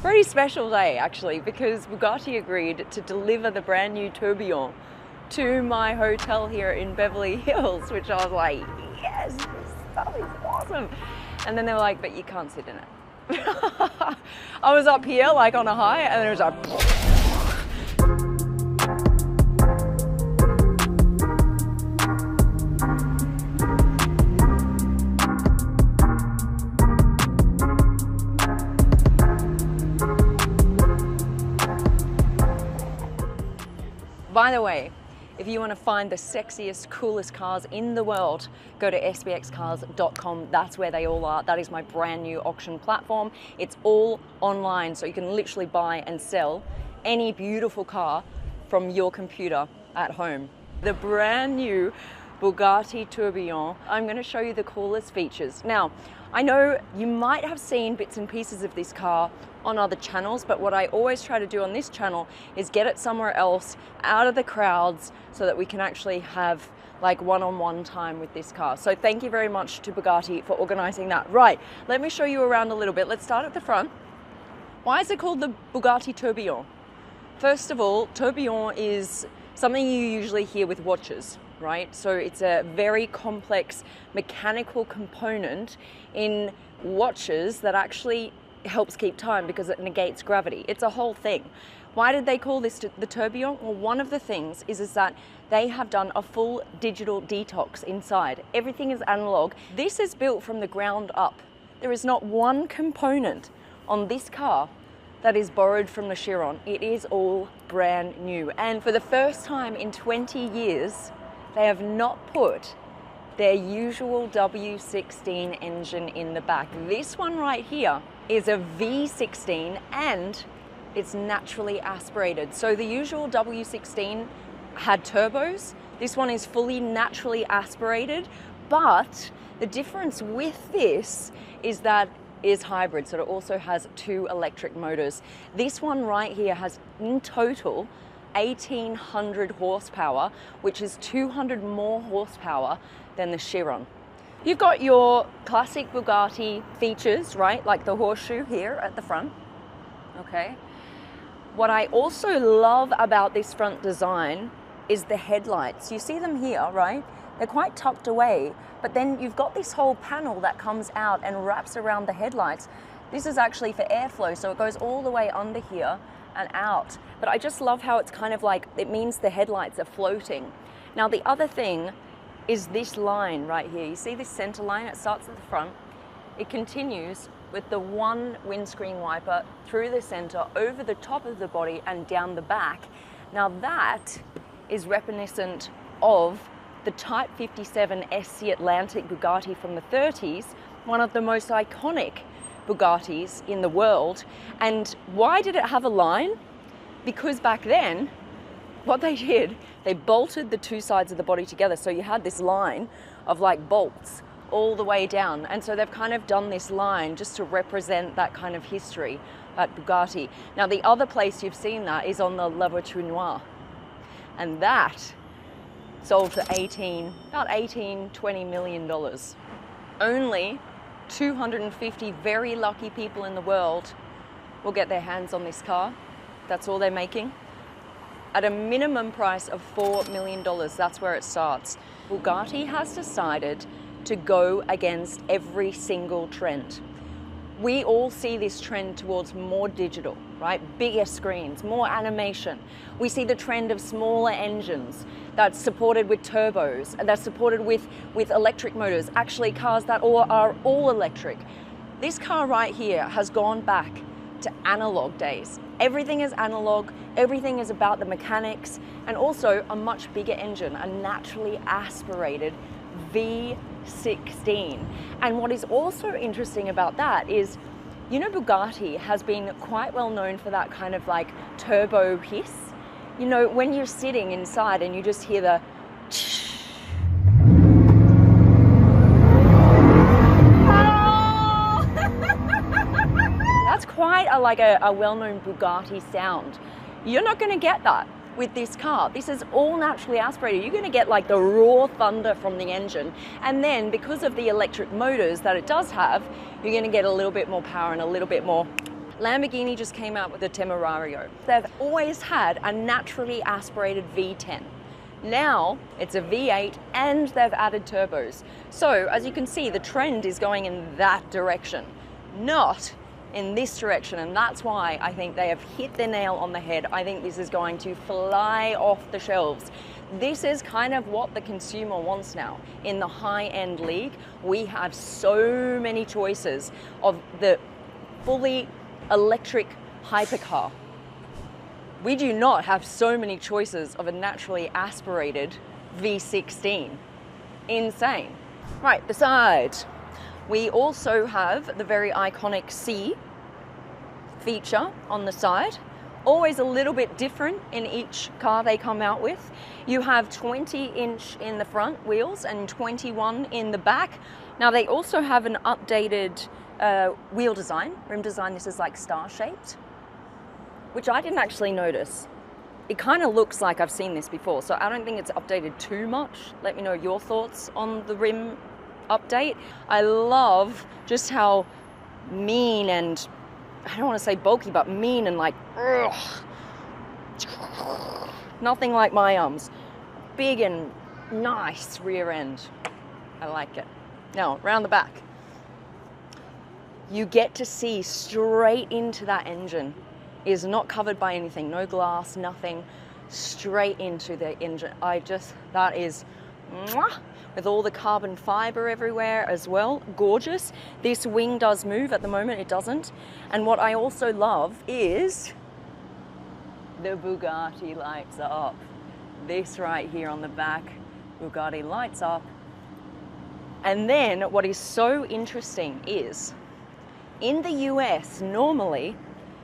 pretty special day actually, because Bugatti agreed to deliver the brand new Tourbillon to my hotel here in Beverly Hills, which I was like, yes, this stuff is awesome. And then they were like, but you can't sit in it. I was up here like on a high, and it was like, by the way, if you want to find the sexiest, coolest cars in the world, go to sbxcars.com. That's where they all are. That is my brand new auction platform. It's all online, so you can literally buy and sell any beautiful car from your computer at home. The brand new Bugatti Tourbillon. I'm going to show you the coolest features. Now, I know you might have seen bits and pieces of this car on other channels, but what I always try to do on this channel is get it somewhere else, out of the crowds, so that we can actually have like one-on-one time with this car. So thank you very much to Bugatti for organizing that. Right, let me show you around a little bit. Let's start at the front. Why is it called the Bugatti Tourbillon? First of all, tourbillon is something you usually hear with watches, right? So it's a very complex mechanical component in watches that actually helps keep time because it negates gravity. It's a whole thing. Why did they call this the Tourbillon? Well, one of the things is that they have done a full digital detox inside. Everything is analog. This is built from the ground up. There is not one component on this car that is borrowed from the Chiron. It is all brand new. And for the first time in 20 years, they have not put their usual W16 engine in the back. This one right here is a V16 and it's naturally aspirated. So the usual W16 had turbos. This one is fully naturally aspirated, but the difference with this is that is hybrid, so it also has 2 electric motors. This one right here has in total 1,800 horsepower, which is 200 more horsepower than the Chiron. You've got your classic Bugatti features, right? Like the horseshoe here at the front, okay? What I also love about this front design is the headlights. You see them here, right? They're quite tucked away, but then you've got this whole panel that comes out and wraps around the headlights. This is actually for airflow, so it goes all the way under here and out. But I just love how it's kind of like, it means the headlights are floating. Now the other thing is this line right here. You see this center line? It starts at the front. It continues with the one windscreen wiper through the center, over the top of the body and down the back. Now that is reminiscent of the Type 57 SC Atlantic Bugatti from the 30s, one of the most iconic Bugattis in the world. And why did it have a line? Because back then, what they did, they bolted the 2 sides of the body together. So you had this line of like bolts all the way down. And so they've kind of done this line just to represent that kind of history at Bugatti. Now the other place you've seen that is on the La Voiture Noire. And that sold for about $20 million. Only 250 very lucky people in the world will get their hands on this car. That's all they're making. At a minimum price of $4 million, that's where it starts. Bugatti has decided to go against every single trend. We all see this trend towards more digital, right? Bigger screens, more animation. We see the trend of smaller engines that's supported with turbos, and that's supported with electric motors, actually cars that are all electric. This car right here has gone back to analog days. Everything is analog, everything is about the mechanics, and also a much bigger engine, a naturally aspirated V16. And what is also interesting about that is, you know, Bugatti has been quite well known for that kind of like turbo hiss. You know, when you're sitting inside and you just hear the that's quite a well-known Bugatti sound. You're not going to get that with this car. This is all naturally aspirated. You're going to get like the raw thunder from the engine, and then because of the electric motors that it does have, you're going to get a little bit more power and a little bit more Lamborghini just came out with the Temerario. They've always had a naturally aspirated V10. Now it's a V8 and they've added turbos. So as you can see, the trend is going in that direction, not in this direction. And that's why I think they have hit the nail on the head. I think this is going to fly off the shelves. This is kind of what the consumer wants now. In the high-end league, we have so many choices of the fully electric hypercar. We do not have so many choices of a naturally aspirated V16. Insane. Right, the side. We also have the very iconic C feature on the side. Always a little bit different in each car they come out with. You have 20-inch in the front wheels and 21 in the back. Now they also have an updated wheel design, rim design. This is like star-shaped, which I didn't actually notice. It kind of looks like I've seen this before, so I don't think it's updated too much. Let me know your thoughts on the rim update. I love just how mean and, I don't want to say bulky, but mean and like, ugh. Nothing like my arms. Big and nice rear end. I like it. Now, round the back. You get to see straight into that engine. It is not covered by anything, no glass, nothing. Straight into the engine. That is, mwah, with all the carbon fiber everywhere as well. Gorgeous. This wing does move. At the moment it doesn't. And what I also love is the Bugatti lights up. This right here on the back, Bugatti lights up. And then what is so interesting is, in the US, normally,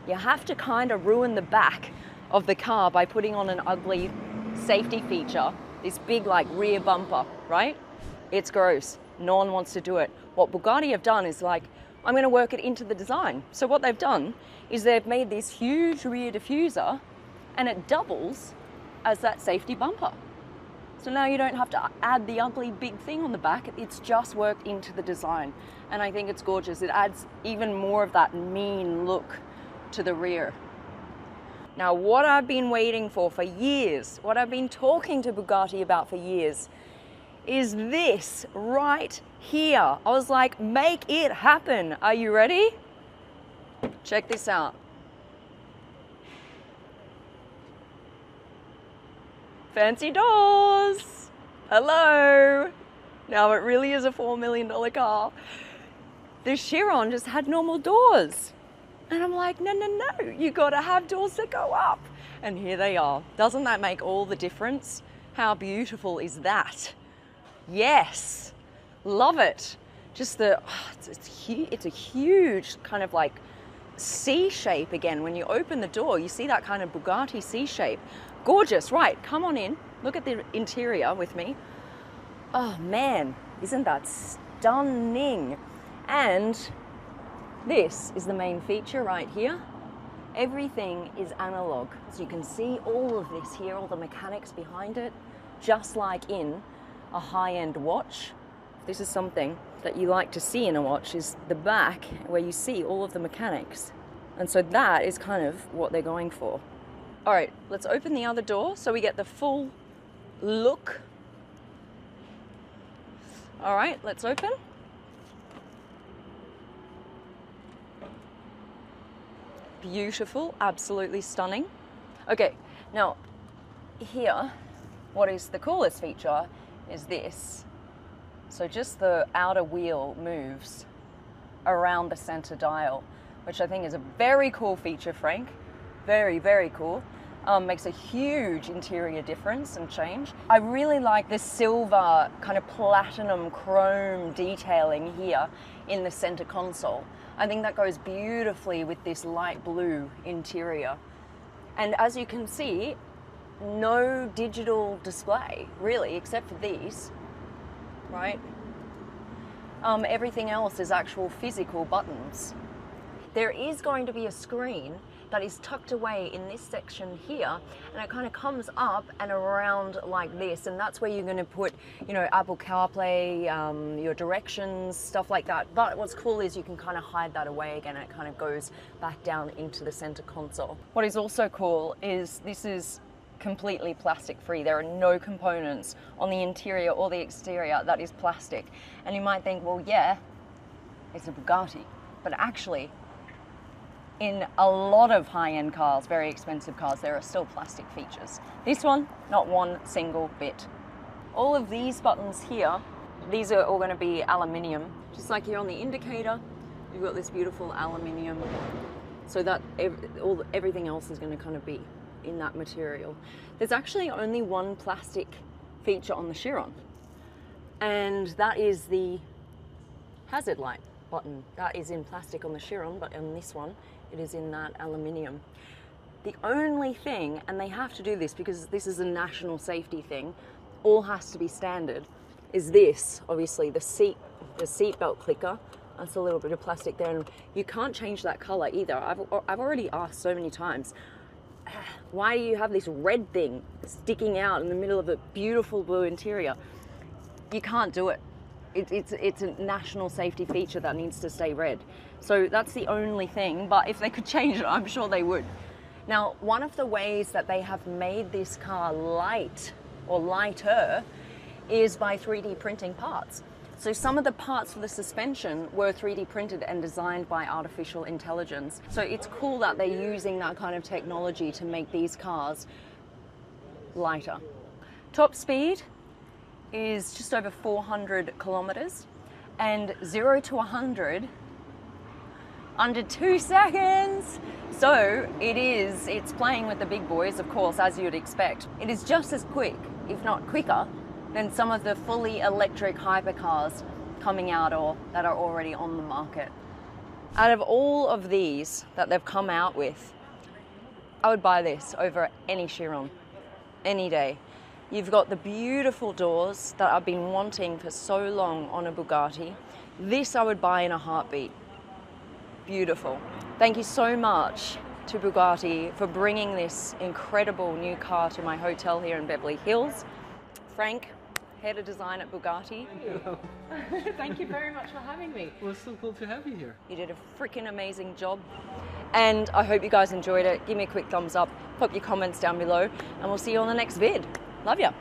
you have to kind of ruin the back of the car by putting on an ugly safety feature, this big like rear bumper, right? It's gross. No one wants to do it. What Bugatti have done is like, I'm going to work it into the design. So what they've done is they've made this huge rear diffuser and it doubles as that safety bumper. So now you don't have to add the ugly big thing on the back. It's just worked into the design. And I think it's gorgeous. It adds even more of that mean look to the rear. Now, what I've been waiting for years, what I've been talking to Bugatti about for years, is this right here. I was like, make it happen. Are you ready? Check this out. Fancy doors. Hello. Now it really is a $4 million car. The Chiron just had normal doors. And I'm like, no, you gotta have doors that go up. And here they are. Doesn't that make all the difference? How beautiful is that? Yes, love it. Just it's a huge kind of like C shape again. When you open the door, you see that kind of Bugatti C shape. Gorgeous, right, come on in. Look at the interior with me. Oh man, isn't that stunning? And this is the main feature right here. Everything is analog. So you can see all of this here, all the mechanics behind it, just like in a high-end watch. This is something that you like to see in a watch, is the back where you see all of the mechanics. And so that is kind of what they're going for. All right, let's open the other door so we get the full look. All right, let's open. Beautiful, absolutely stunning. Okay, now here, what is the coolest feature is this. So just the outer wheel moves around the center dial, which I think is a very cool feature, Frank. Very, very cool. Makes a huge interior difference and change. I really like this silver kind of platinum chrome detailing here in the center console. I think that goes beautifully with this light blue interior. And as you can see, no digital display really, except for these, right? Everything else is actual physical buttons. There is going to be a screen that is tucked away in this section here, and it kind of comes up and around like this, and that's where you're going to put, you know, Apple CarPlay, your directions, stuff like that. But what's cool is you can kind of hide that away again, and it kind of goes back down into the center console. What is also cool is this is completely plastic free. There are no components on the interior or the exterior that is plastic. And you might think, well, yeah, it's a Bugatti, but actually in a lot of high-end cars, very expensive cars, there are still plastic features. This one, not one single bit. All of these buttons here, these are all going to be aluminium. Just like here on the indicator, you've got this beautiful aluminium, so that everything else is going to kind of be in that material. There's actually only one plastic feature on the Chiron, and that is the hazard light button. That is in plastic on the Chiron, but on this one, it is in that aluminium. The only thing, and they have to do this because this is a national safety thing, all has to be standard, is this, obviously, the seat belt clicker. That's a little bit of plastic there, and you can't change that color either. I've already asked so many times, why do you have this red thing sticking out in the middle of a beautiful blue interior? You can't do it. It's a national safety feature that needs to stay red. So that's the only thing, but if they could change it, I'm sure they would. Now, one of the ways that they have made this car light or lighter is by 3D printing parts. So some of the parts for the suspension were 3D printed and designed by artificial intelligence. So it's cool that they're using that kind of technology to make these cars lighter. Top speed is just over 400 kilometers, and 0 to 100 under 2 seconds. So it's playing with the big boys, of course, as you'd expect. It is just as quick, if not quicker, than some of the fully electric hypercars coming out or that are already on the market. Out of all of these that they've come out with, I would buy this over any Chiron, any day. You've got the beautiful doors that I've been wanting for so long on a Bugatti. This I would buy in a heartbeat. Beautiful. Thank you so much to Bugatti for bringing this incredible new car to my hotel here in Beverly Hills. Frank, head of design at Bugatti. Hello. Thank you very much for having me. Well, it's so cool to have you here. You did a freaking amazing job. And I hope you guys enjoyed it. Give me a quick thumbs up, pop your comments down below, and we'll see you on the next vid. Love ya.